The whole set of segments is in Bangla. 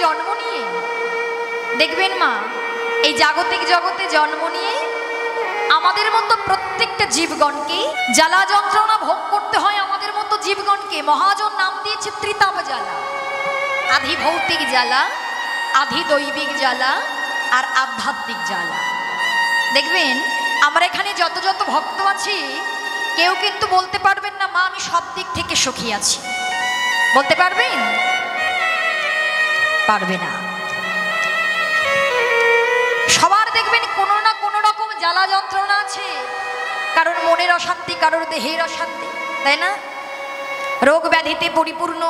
জন্ম নিয়ে দেখবেন মা, এই জাগতিক জগতে জন্ম নিয়ে আমাদের মতো প্রত্যেকটা জীবগণকে জ্বালা যন্ত্রণা ভোগ করতে হয়। আমাদের মতো জীবগণকে মহাজন নাম দিয়েছে ত্রিতাপ জ্বালা। আধি ভৌতিক জ্বালা, আধি দৈবিক জ্বালা, আর আধ্যাত্মিক জ্বালা। দেখবেন আমরা এখানে যত যত ভক্ত আছি, কেউ কিন্তু বলতে পারবেন না মা আমি সব দিক থেকে সুখী আছি। বলতে পারবেন? পারবে না। সবার দেখবেন কোনো না কোনো রকম জ্বালা যন্ত্রণা আছে। কারোর মনের অশান্তি, কারোর দেহের অশান্তি, তাই না? রোগ ব্যাধিতে পরিপূর্ণ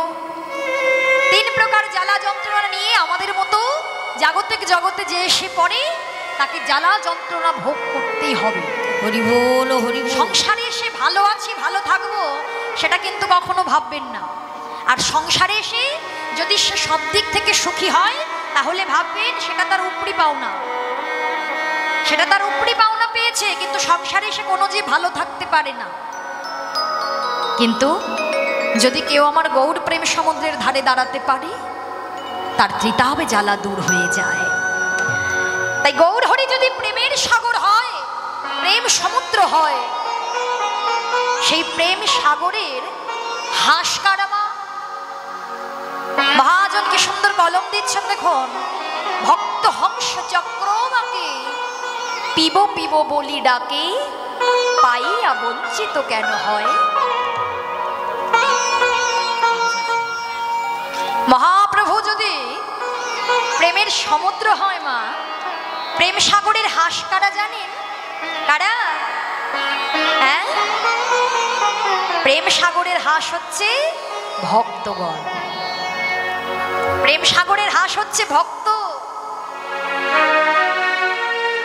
3 প্রকার জ্বালা যন্ত্রণা নিয়ে আমাদের মতো জাগতিক জগতে যে এসে পড়ে, তাকে জ্বালা যন্ত্রণা ভোগ করতেই হবে। হরি বল, হরি বল। সংসারে এসে ভালো আছি, ভালো থাকবো, সেটা কিন্তু কখনো ভাববেন না। আর সংসারে এসে যদি সে সব দিক থেকে সুখী হয়, তাহলে ভাববেন সেটা তার উপরি পাওনা, সেটা তার উপরি পাওনা পেয়েছে। কিন্তু সংসারে এসে কোনো যে ভালো থাকতে পারে না। কিন্তু যদি কেউ আমার গৌর প্রেম সমুদ্রের ধারে দাঁড়াতে পারে, তার ত্রিতাপ জ্বালা দূর হয়ে যায়। তাই গৌর হরি যদি প্রেমের সাগর হয়, প্রেম সমুদ্র হয়, সেই প্রেম সাগরের হাস কারামা। মহাজন কি সুন্দর কলম দিচ্ছেন দেখুন। ভক্ত হংস চক্রবাকে পিব পিব বলি ডাকে, পাইয়া বঞ্চিত কেন হয়। মহাপ্রভু যদি প্রেমের সমুদ্র হয় মা, প্রেম সাগরের হাস কারা জানেন? কারা? হ্যাঁ, প্রেম সাগরের হাস হচ্ছে ভক্তগণ। প্রেম সাগরের হাস হচ্ছে ভক্ত।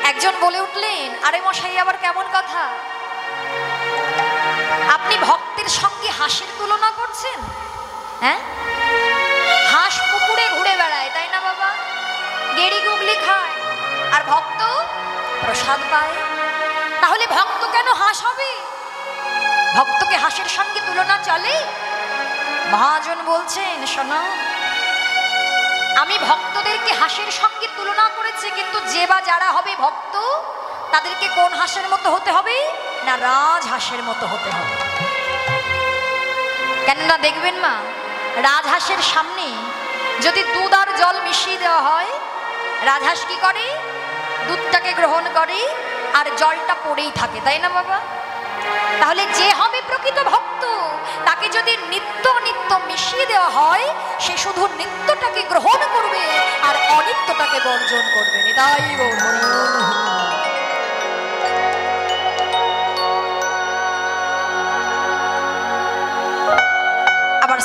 একজন বলে উঠলেন, আরে মশাই আবার কেমন কথা, আপনি ভক্তের সঙ্গে হাসের তুলনা করছেন? হ্যাঁ, হাঁস পুকুরে ঘুরে বেড়ায়, তাই না বাবা? গেড়ি গুগলি খায়, আর ভক্ত প্রসাদ পায়। তাহলে ভক্ত কেন হাঁস হবে? ভক্তকে হাঁসের সঙ্গে তুলনা চলে? মহাজন বলছেন, শোনো, আমি ভক্তদেরকে হাঁসের সঙ্গে তুলনা করেছি, কিন্তু যে বা যারা হবে ভক্ত, তাদেরকে কোন হাঁসের মতো হতে হবে? না, রাজহাঁসের মতো হতে হবে। কেননা দেখবেন মা, রাজহাঁসের সামনে যদি দুধ আর জল মিশিয়ে দেওয়া হয়, রাজহাঁস কি করে? দুধটাকে গ্রহণ করে আর জলটা পড়েই থাকে, তাই না বাবা? তাহলে যে হবে প্রকৃত ভক্ত, তাকে যদি নিত্য নিত্য মিশিয়ে দেওয়া হয়, সে শুধু নিত্যটাকে গ্রহণ করবে আর অনিত্যটাকে বর্জন করবে। তাই আবার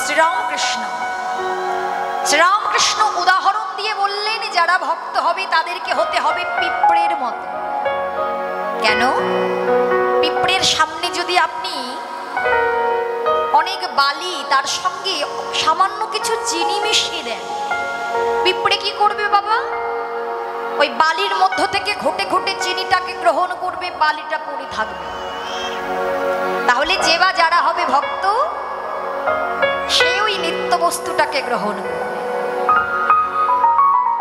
শ্রীরামকৃষ্ণ উদাহরণ দিয়ে বললেন, যারা ভক্ত হবে তাদেরকে হতে হবে পিঁপড়ের মতো। কেন? পিঁপড়ের সামনে যদি আপনি অনেক বালি, তার সঙ্গে সামান্য কিছু চিনি মিশিয়ে দেন, পিঁপড়ে কি করবে বাবা? ওই বালির মধ্য থেকে ঘটে ঘটে চিনিটাকে গ্রহণ করবে, বালিটা পড়ে থাকবে। তাহলে যে বা যারা হবে ভক্ত, সে ওই নিত্য বস্তুটাকে গ্রহণ করবে।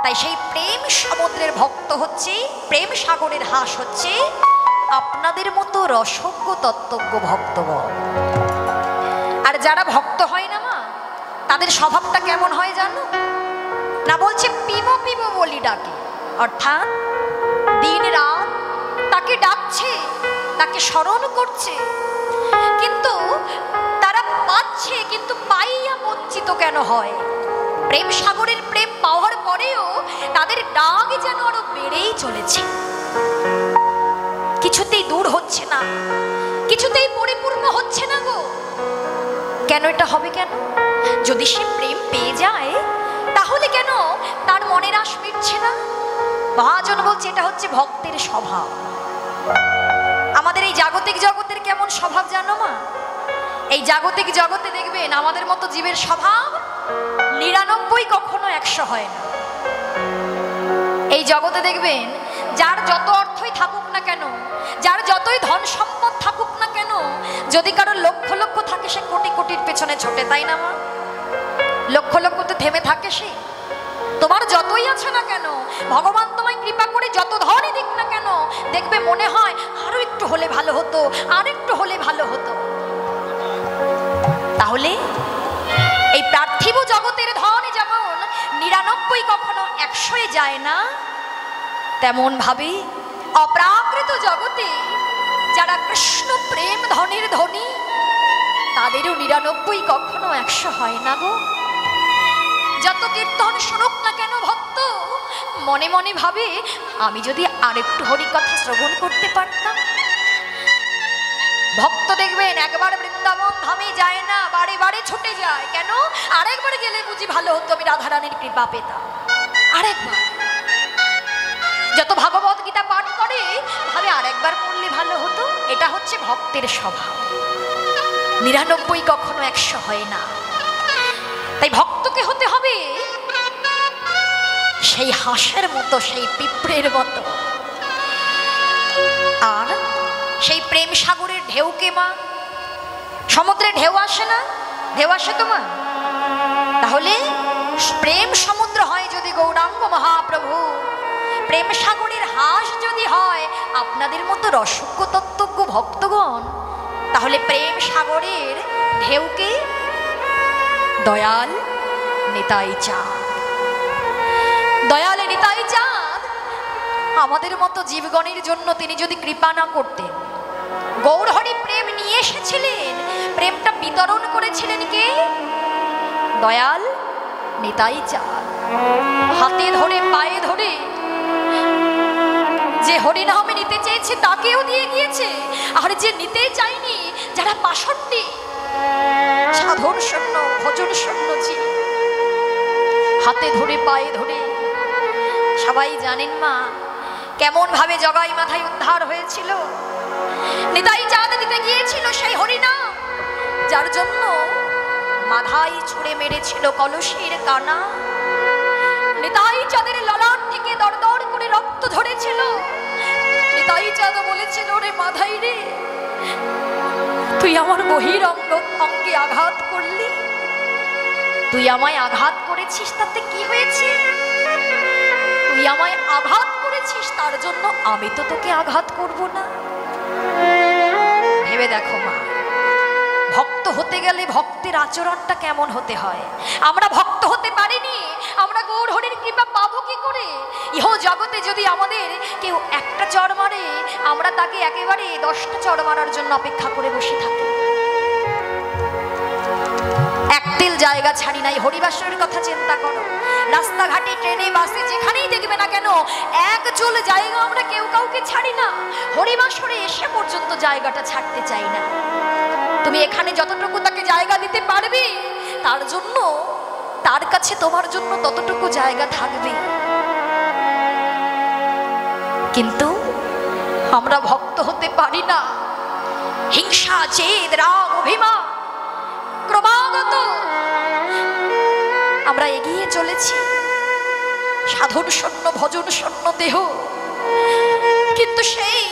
তাই সেই প্রেম সমুদ্রের ভক্ত হচ্ছে, প্রেম সাগরের হাস হচ্ছে আপনাদের মতো রসজ্ঞ তত্ত্বজ্ঞ ভক্তগণ। আর যারা ভক্ত হয় না মা, তাদের স্বভাবটা কেমন হয় জানো না? বলছে পিব পিব বলি ডাকে, অর্থাৎ দিন রাত তাকে ডাকছে, তাকে স্মরণ করছে, কিন্তু তারা পাচ্ছে, কিন্তু পাইয়া বঞ্চিত কেন হয়? প্রেম সাগরের প্রেম পাওয়ার পরেও তাদের ডাক যেন আরো বেড়েই চলেছে, কিছুতেই দূর হচ্ছে না, কিছুতেই পরিপূর্ণ হচ্ছে না গো। কেন এটা হবে? কেন? যদি সে প্রেম পেয়ে যায়, তাহলে কেন তার মনের আশ মিটছে না? মহাজন বলছে এটা হচ্ছে ভক্তের স্বভাব। আমাদের এই জাগতিক জগতের কেমন স্বভাব জানো মা? এই জাগতিক জগতে দেখবেন আমাদের মতো জীবের স্বভাব 99 কখনো 100 হয় না। এই জগতে দেখবেন যার যত অর্থই থাকুক না কেন, যার যতই ধন সম্পদ থাকুক না কেন, যদি কারো লক্ষ লক্ষ থাকে, সে কোটি কোটির পেছনে ছোটে, তাই না মা? লক্ষ লক্ষ তো থেমে থাকে সে। তোমার যতই আছে না কেন, ভগবান তোমায় কৃপা করে যত ধনই দিক না কেন, দেখবে মনে হয় আরো একটু হলে ভালো হতো, আর একটু হলে ভালো হতো। তাহলে এই পার্থিব জগতের ধন যেমন 99 কখনো 100-এ যায় না, তেমন ভাবে অপ্রাকৃত জগতে যারা কৃষ্ণ প্রেম ধনের ধনী, তাদেরও 99 কখনো 100 হয় না গো। যত কীর্তন শুনুক না কেন ভক্ত মনে মনে ভাবে, আমি যদি আরেকটু হরি কথা শ্রবণ করতে পারতাম। ভক্ত দেখবেন একবার বৃন্দাবন ধামে যায় না, বারে বারে ছুটে যায়। কেন? আরেকবার গেলে বুঝি ভালো হতো, আমি রাধারানীর কৃপা পেতাম আরেকবার। যত ভাগবত গীতা পাঠ করে ভাবে আরেকবার পড়লে ভালো হতো। এটা হচ্ছে ভক্তের স্বভাব। 99 কখনো 100 হয় না। তাই ভক্তকে হতে হবে সেই হাঁসের মতো, সেই পিঁপড়ের মতো। আর সেই প্রেম সাগরের ঢেউকে মা, সমুদ্রে ঢেউ আসে না? ঢেউ আসে তো মা? তাহলে প্রেম সমুদ্র হয় যদি গৌরাঙ্গ মহাপ্রভু, প্রেম সাগরের হাঁস যদি হয় আপনাদের মতো রসজ্ঞ তত্ত্বজ্ঞ ভক্তগণ, তাহলে প্রেম সাগরের ঢেউকে দয়াল নিতাই চাঁদ, দয়াল নিতাই চাঁদ আমাদের মতো জীবগণের জন্য তিনি যদি কৃপা না করতেন, গৌরহরি প্রেম নিয়ে এসেছিলেন, প্রেমটা বিতরণ করেছিলেন কে? দয়াল নিতাই চাঁদ। হাতে ধরে পায়ে ধরে যে হরিনামে নিতে চেয়েছে তাকেও দিয়ে গিয়েছে, আর যে নিতে চায়নি, যারা পাষণ্ডী সাধন শূন্য ভজন শূন্য জীব, হাতে ধরে পায়ে ধরে। সবাই জানেন মা কেমন ভাবে জগাই মাথায় উদ্ধার হয়েছিল। নিতাই চাঁদ দিতে গিয়েছিল সেই হরিনাম, যার জন্য মাথায় ছুঁড়ে মেরেছিল কলসির কানা। নিতাই চাঁদের ললাট থেকে দরদর করে রক্ত ঝরেছিল। নিতাই চাঁদ বলেছিল, রে মাধাই রে, তুই আমার বহির অঙ্গে আঘাত করলি, তুই আমায় আঘাত করেছিস, তাতে কি হয়েছে? তুই আমায় আঘাত করেছিস, তার জন্য আমি তো তোকে আঘাত করব না। ভেবে দেখো মা, ভক্ত হতে গেলে ভক্তের আচরণটা কেমন হতে হয়। আমরা ভক্ত হতে পারিনি, আমরা গৌর হরির কৃপা পাবো কি করে? ইহ জগতে যদি আমাদের কেউ একটা চড় মারে, আমরা তাকে একেবারে 10টা চড় মারার জন্য অপেক্ষা করে বসে থাকি। একতেল জায়গা ছাড়ি নাই। হরিবাসরের কথা চিন্তা করো, রাস্তাঘাটে ট্রেনে বাসে যেখানেই দেখবে না কেন এক চুল জায়গা আমরা কেউ কাউকে ছাড়ি না। হরিবাসরে এসে পর্যন্ত জায়গাটা ছাড়তে চাই না। তুমি এখানে যতটুকু তাকে জায়গা দিতে পারবে, তার জন্য তার কাছে তোমার জন্য ততটুকু জায়গা থাকবে। কিন্তু আমরা ভক্ত হতে পারি না। হিংসা, জেদ, রাগ, অভিমান ক্রমাগত আমরা এগিয়ে চলেছি, সাধন শূন্য ভজন শূন্য দেহ। কিন্তু সেই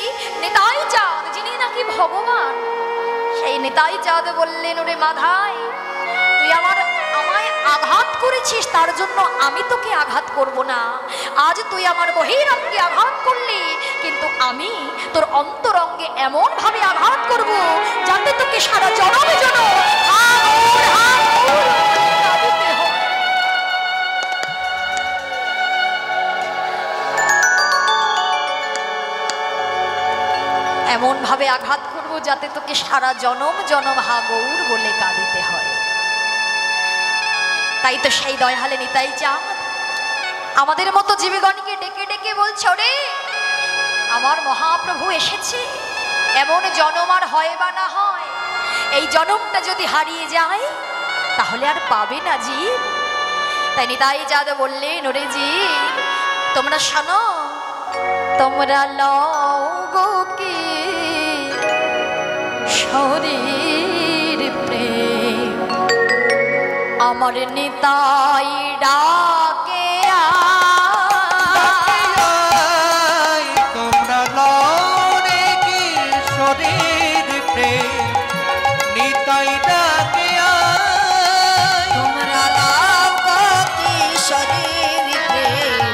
নিতাই চাঁদ যিনি নাকি ভগবান, সেই নিতাই চাঁদ বললেন, ওরে মাধাই, তুই আমায় আঘাত করেছিস, তার জন্য আমি তোকে আঘাত করব না। আজ তুই আমার বহিরঙ্গে আঘাত করলি, কিন্তু আমি তোর অন্তরঙ্গে এমন ভাবে আঘাত করব যাতে তোকে সারা জনমে জনম এমন ভাবে আঘাত করব যাতে তোকে সারা জনম জনম হা গৌর বলে কাঁদিতে হয়। তাই তো সেই দয়ালে নিতাই চাঁদ আমাদের মতো জীবগণকে ডেকে ডেকে বলছে, ওরে আমার মহাপ্রভু এসেছে, এমন জনম আর হয় বা না হয়, এই জনমটা যদি হারিয়ে যায় তাহলে আর পাবে না জীব। তাই নিতাই চাঁদ বললেন, ওরে জীব তোমরা শোনো, তোমরা লও গো কি শরীর প্রেম, আমার নিতাই ডাকে তোমরা লও রে কি শরীর প্রেম, নিতাই ডাকে তোমরা লও গো কি শরীর প্রেম,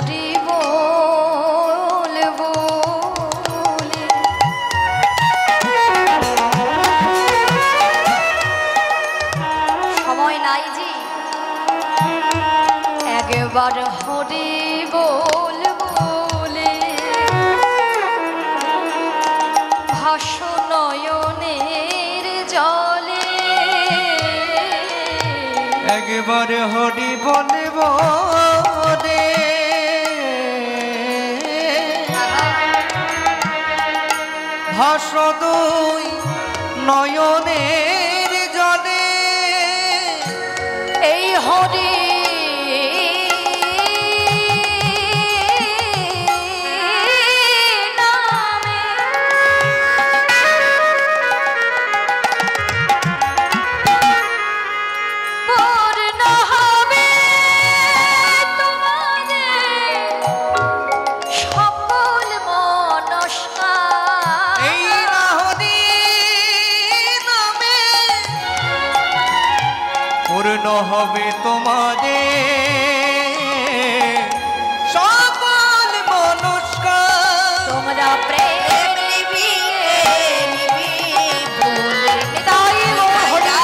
হরি বল বলে। সময় নাই জি, একবার হরি বল বলে ভাসো নয়নের জলে। একবার হরি বলব রে ভাস দুই নয়নের জলে। এই হরি নামে পূর্ণ হবে তোমাদের সকল মনস্কার। এই হরি নামে পূর্ণ হবে তোমাদের সকল মনস্কার। তোমরা প্রেম নিবিয়ে ভুল নিতাই হরি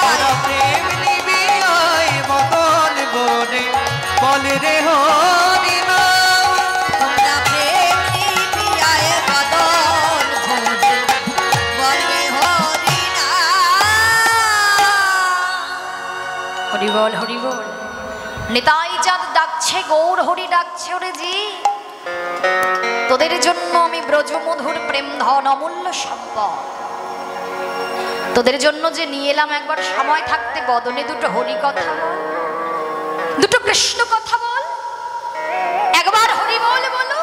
তোরা প্রেম নিবি আয় বদল বলে বল রে হরি নাম। তোমরা প্রেম নিবিয়ায় বদল ভোলে বলে হরি নাম। হরি বল হরি বল। নিতাই চাঁদ ডাকছে, গৌর হরি ডাকছে ওরে জি। তোদের জন্য আমি ব্রজমধুর প্রেম ধন অমূল্য সম্পদ, তোদের জন্য যে নিয়ে এলাম। একবার সময় থাকতে বদনে দুটো হরি কথা বল, দুটো কৃষ্ণ কথা বল। একবার হরি বল বলো,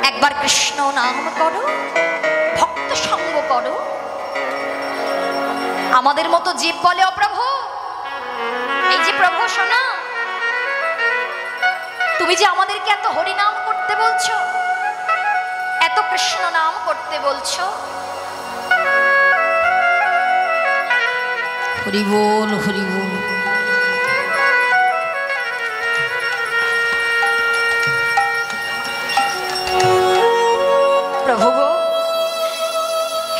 একবার কৃষ্ণ নাম করো, ভক্ত সঙ্গ করো। আমাদের মতো জীব বলে ও প্রভু, এই যে প্রভু শোনা, তুমি যে আমাদেরকে এত হরি নাম করতে বলছো, এত কৃষ্ণ নাম করতে বলছো, হরি বল হরি বল। প্রভু গো,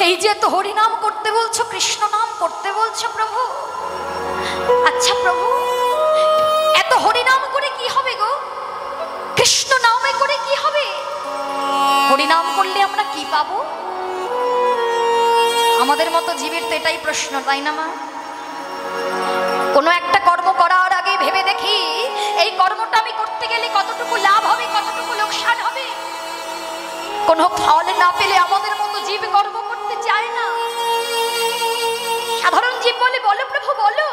এই যে এত হরি নাম করতে বলছো, কৃষ্ণ নাম করতে বলছো প্রভু, আচ্ছা প্রভু এত হরি নাম করে কি হবে গো? কৃষ্ণ নামে করে কি হবে? হরি নাম করলে আমরা কি পাবো? আমাদের মতো জীবের তো এটাই প্রশ্ন, তাই না মা? কোনো একটা কর্ম করার আগে ভেবে দেখি এই কর্মটা আমি করতে গেলে কতটুকু লাভ হবে, কতটুকু লোকসান হবে। কোনো ফল না পেলে আমাদের মতো জীব কর্ম করতে চায় না। সাধারণ জীব বলে বলো প্রভু বলো,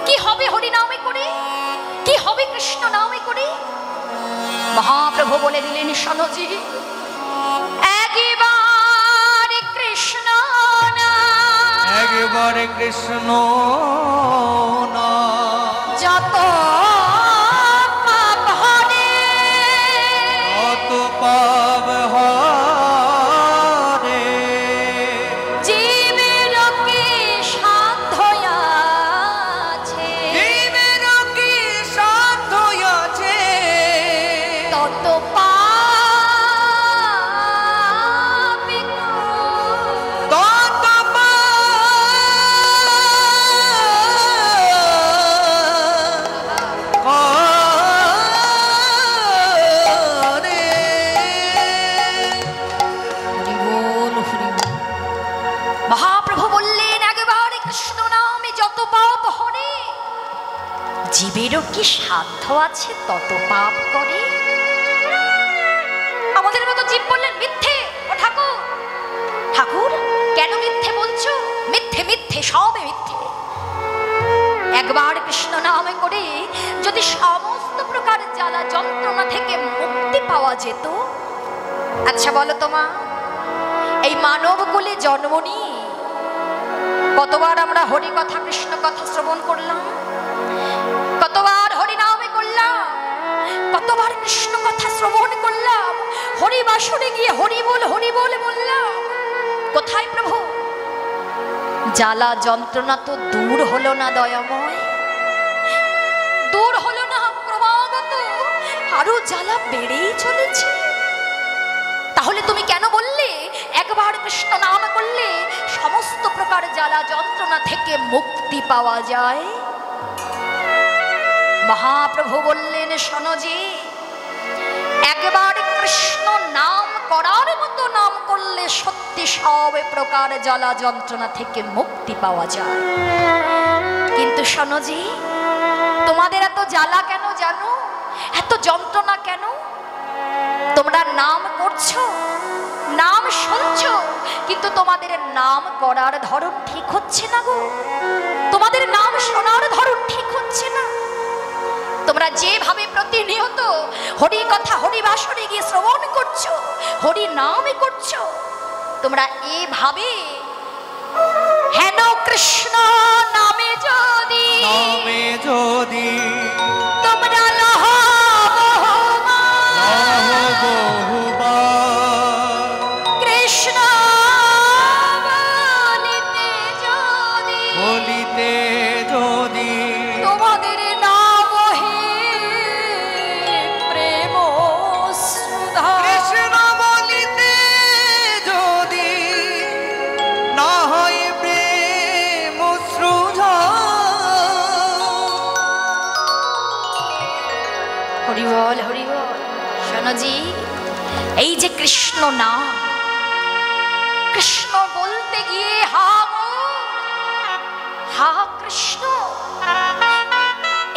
কি হবে হরি নামে করে, কি হবে কৃষ্ণ নামে করে? মহাপ্রভু বলে দিলেন শোনোজি, একবারে কৃষ্ণ নাম, একবারে কৃষ্ণ নাম যত পাপ হরে, কত পাপ হরে। জীবের কি সাধ্য আছে, জীবের কি সাধ্য আছে, তত পাপ তত হরে। হরি বল হরি বল। মহাপ্রভু বললেন একবারে কৃষ্ণ নামে যত পাপ হরে, জীবেরও কি সাধ্য আছে তত পাপ করে। আমাদের মতো জীব বললেন মিথ্যে। ও ঠাকুর, ঠাকুর কেন মিথ্যে বলছো? মিথ্যে মিথ্যে সবে মিথ্যে। একবার কৃষ্ণ নামে করে যদি সমস্ত প্রকার জ্বালা যন্ত্রণা থেকে মুক্তি পাওয়া যেত, আচ্ছা বলো তোমা, এই মানব কুলে জন্ম নিয়ে কতবার আমরা হরি কথা কৃষ্ণ কথা শ্রবণ করলাম, কতবার হরি নামে করলাম, কতবার কৃষ্ণ কথা শ্রবণ করলাম, হরি বাসরে গিয়ে হরি বল বললাম। কোথায় প্রভু? জ্বালা যন্ত্রণা তো দূর হলো না দয়াময়, দূর হলো না। জ্বালা বেড়েই চলেছে। তাহলে তুমি কেন বললে একবার কৃষ্ণ নাম করলে সমস্ত প্রকার জ্বালা যন্ত্রণা থেকে মুক্তি পাওয়া যায়? মহাপ্রভু বললেন, শোনো যে, একবার কৃষ্ণ নাম করার মতো নাম করলে সত্যি সব প্রকার জ্বালা যন্ত্রণা থেকে মুক্তি পাওয়া যায়। কিন্তু শোনো যে, তোমাদের এত জ্বালা কেন জানো? এত যন্ত্রণা কেন? তোমরা নাম করছো, নাম শুনছো, কিন্তু তোমাদের নাম করার ধরন ঠিক হচ্ছে না গো। তোমাদের নাম শোনার ধরন ঠিক হচ্ছে না। তোমরা যেভাবে প্রতিনিয়ত হরি কথা হরি বাসরে গিয়ে শ্রবণ করছো, হরি নাম করছো, তোমরা এভাবে হেন কৃষ্ণ নামে যদি তোমরা কৃষ্ণ বলিতে যদি তোমাদের নাম হে প্রেম সুধা, কৃষ্ণ বলিতে যদি না হয় প্রেম সুধা। হরি বল হরি বল। শোনোজি, এই যে কৃষ্ণ নাম, কৃষ্ণ বলতে গিয়ে হা গো, হা কৃষ্ণ,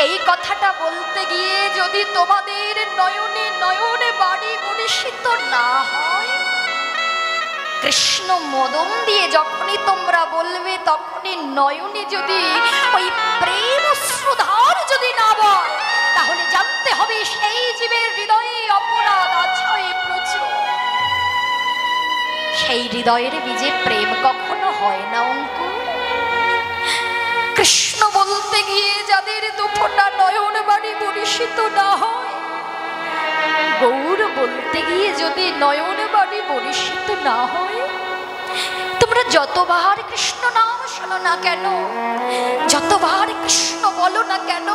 এই কথাটা বলতে গিয়ে যদি তোমাদের নয়নে নয়নে বাড়ি পরিষিত না হয়, কৃষ্ণ মদন দিয়ে যখনই তোমরা বলবে তখনই নয়নে যদি ওই প্রেম শ্রদ্ধার যদি না বয়, তাহলে জানতে হবে সেই জীবের হৃদয়ে অপরাধ আছে প্রচুর। সেই হৃদয়ের বীজে প্রেম কখনো হয় না অঙ্কুর। কৃষ্ণ বলতে গিয়ে যাদের দুফোঁটা নয়ন বাড়ি বরিষিত না হয়, গৌর বলতে গিয়ে যদি নয়ন বাড়ি বরিষিত না হয়, তোমরা যতবার কৃষ্ণ নাম শোনো না কেন, যতবার কৃষ্ণ বলো না কেন,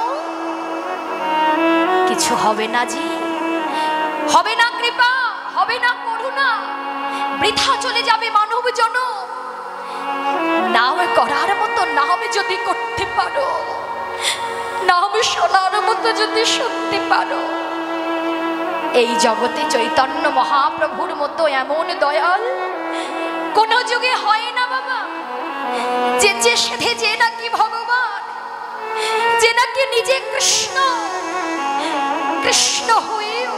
কিছু হবে না জি, হবে না কৃপা, হবে না করুণা, বৃথা চলে যাবে মানব জনম। নাম করার মতো নাম যদি করতে পারো, নাম শোনার মতো যদি শুনতে পারো, এই জগতে চৈতন্য মহাপ্রভুর মতো এমন দয়াল কোন যুগে হয় না বাবা। যে যে সেধে যে নাকি ভগবান, যে নাকি নিজে কৃষ্ণ, কৃষ্ণ হয়েও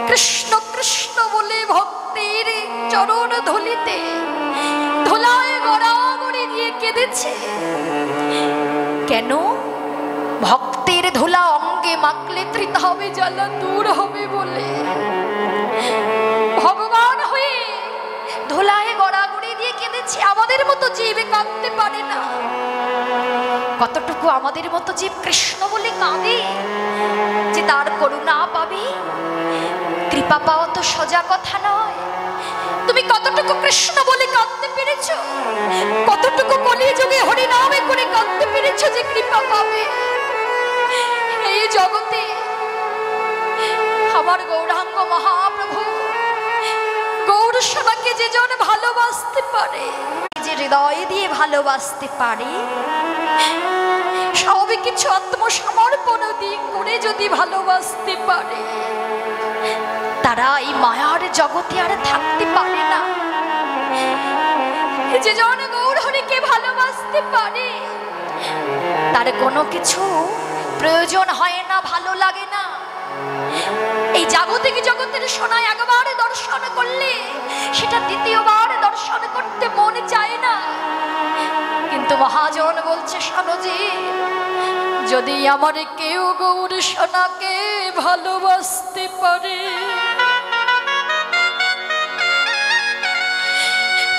কৃষ্ণ কৃষ্ণ বলে ভক্তের চরণ ধুলিতে ধুলায় গড়াগড়ি দিয়ে কেঁদেছে। কেন? ভক্তের ধুলা অঙ্গে মাখলে তৃতা হবে, জ্বালা দূর হবে বলে। ভগবান হয়ে ধুলায় গড়াগড়ি দিয়ে কেঁদেছে। আমাদের মতো জীব কাঁদতে পারে না। কতটুকু আমাদের মতো জীব কৃষ্ণ বলে কাঁদে যে তার করুণা পাবে। কৃপা পাওয়া তো সোজা কথা নয়। তুমি কতটুকু কৃষ্ণ বলে কাঁদতে পেরেছো, কতটুকু কলিযুগে হরি নামে করে কাঁদতে পেরেছো যে কৃপা পাবে। এই জগতে আমার গৌরাঙ্গ মহাপ্রভু গৌর সোনাকে যে জন ভালোবাসতে পারে, যে হৃদয় দিয়ে ভালোবাসতে পারে, সব কিছু আত্মসমর্পণ দিয়ে করে যদি ভালোবাসতে পারে, তারা এই মায়ার জগতে আর থাকতে পারে না। যে জন গৌর হরিকে ভালোবাসতে পারে, তার কোনো কিছু প্রয়োজন হয় না, ভালো লাগে না। এই জাগতিক জগতের সোনা একবার দর্শন করলে সেটা দ্বিতীয়বার দর্শন করতে মন চায় না। কিন্তু মহাজন বলছে, শোনো যে, যদি আমার কেউ গৌর সোনাকে ভালোবাসতে পারে,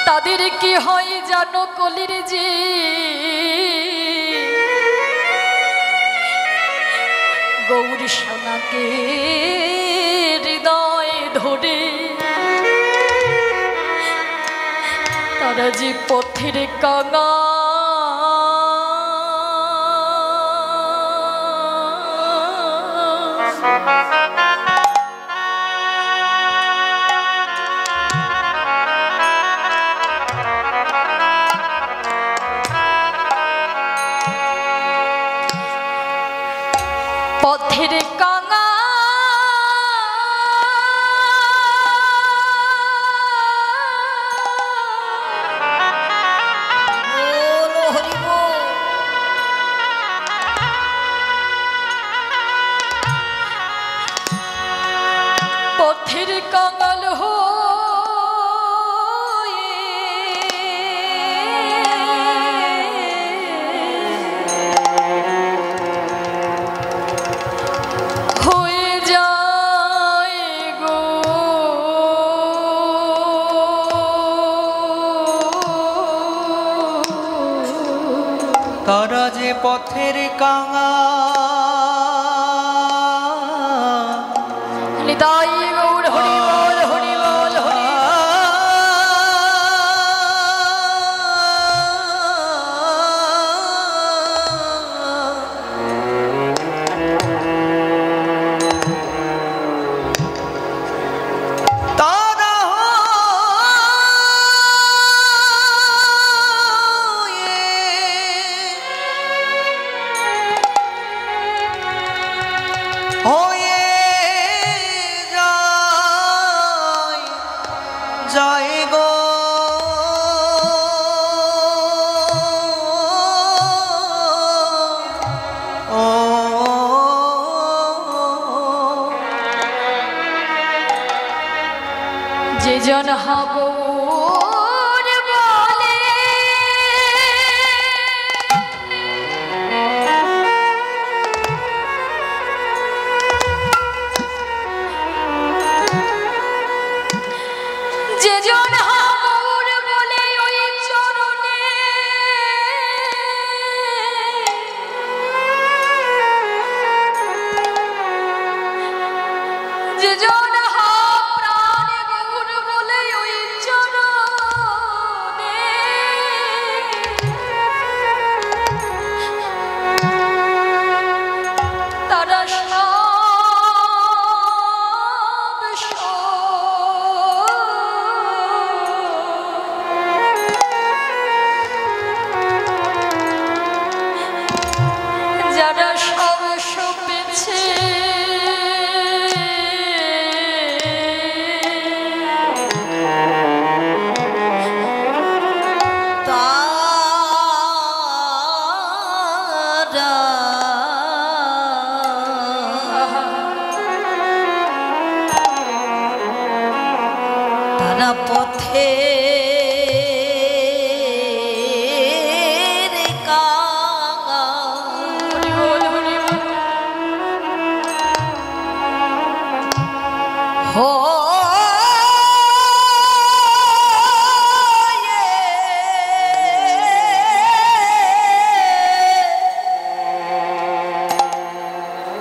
তাদের কি হয় জানো কলির যে, গৌর সোনাকে হৃদয় ধরে তারা যে পথের কাঙাল, পথের কাঙা বল হরি বল পথের কাঙাল হয়ে যায় গো তারা যে পথের কাঙা নিতাই গৌর হরি বল হরি বল হরি তারা হয়ে যায় গো ও যে জন হাগর বলে যে জন হাগর বলে ওই চরণে যে জন প্রাণ গৌর বলে ওই চরণে তারা যারা সব সপেছে তারা পথে হরি বল হরি বল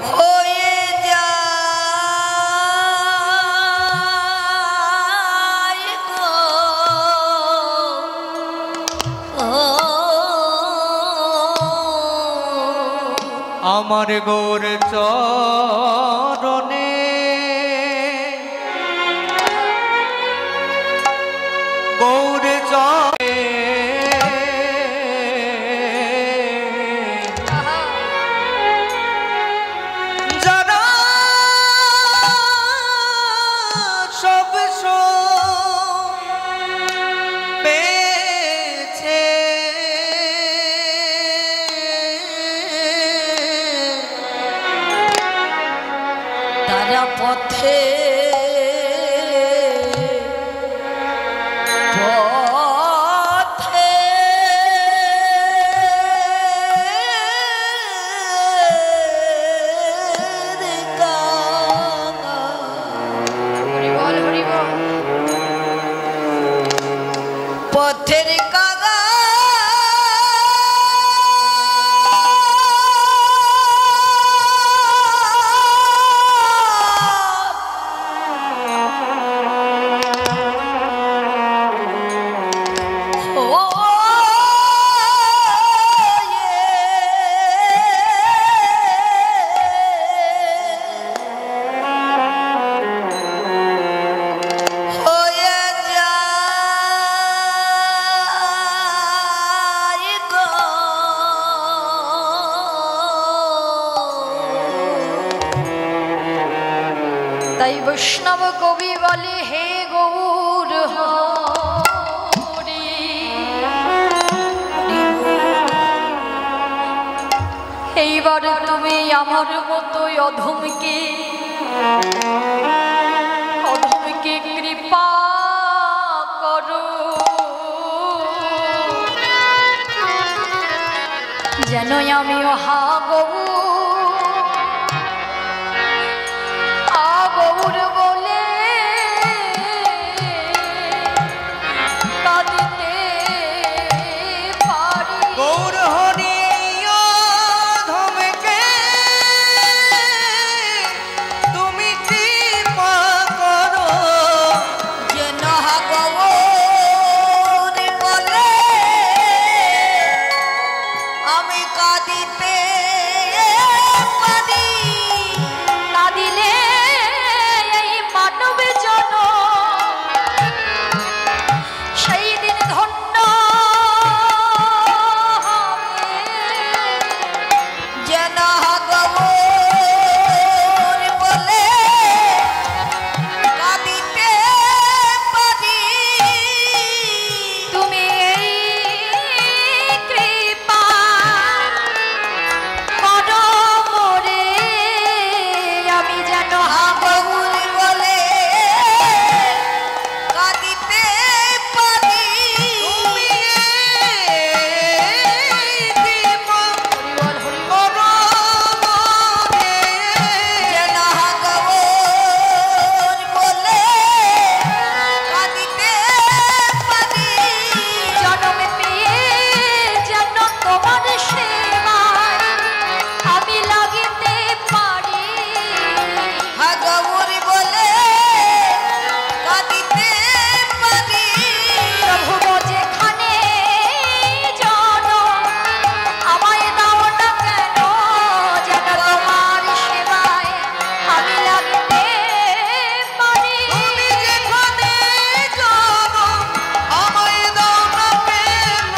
হয়ে যায় গো আমার গৌর চরণে গৌর চরণে যারা সব পেয়েছে তারা পথে পথে হরি বল হরি বল পথের কাগা তাই বৈষ্ণব কবি বলে হে গৌর হরি, এইবার তুমি আমার মতো অধমকে কৃপা করো, যেন আমি গৌর বলে কাঁদিতে পারি। গৌর হরি অধমকে তুমি কৃপা করো, যেন গৌর বলে আমি কাঁদিতে পারি। কাঁদিলে এই মানব জনম সেই দিন ধন্য হবে। যেন গৌর বলে কাঁদিতে পারি। তুমি এই কৃপা করো মোরে, আমি যেন গৌর বলে কাঁদিতে পারি। তুমি কৃপা করো মোরে। যেন গৌর বলে কাঁদিতে পারি। জনমে পেয়ে যেন তোমার সেবায় আমি লাগিতে পারি। গৌর বলে কাঁদিতে পারি। প্রভু যেখানে জনম আমায় দাও না কেন, যেন তোমার সেবায় আমি লাগিতে পারি। তুমি যেখানে যাবো আমায় দাও না কেন,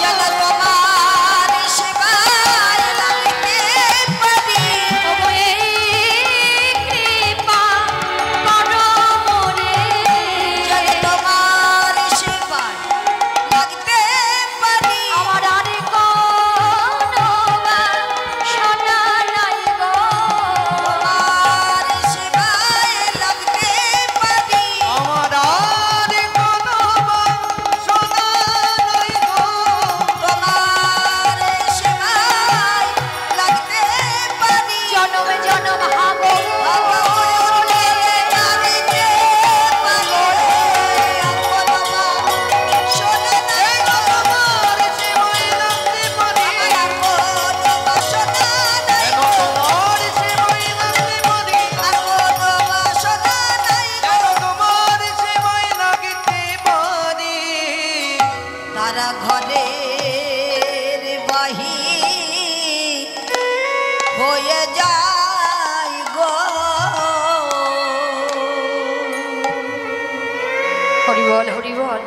যেন তোমার সেবায় লাগিতে পারি। তবু এই কৃপা করো মোরে, যেন তোমার সেবায় লাগিতে পারি। আমার আর কোনো বাসনা নাই গো। তোমার সেবায় লাগতে পারি। আমার আর কোনো বাসনা নাই গো। তোমার সেবায় লাগতে পারি। জনমে জনম হাগো বলে কাঁদিতে পারি। শোনে নাই গো তোমার সেবায় লাগতে পারি, আমার কোনো বাসনা নাই কেন গো। তোমার সেবায় লাগতে পারি, আর কোনো বাসনা নাই গো। কেন তোমার সেবায় লাগতে পারি। তারা ঘরের বাহির হয়ে যায় গো। হরি বল হরি বল।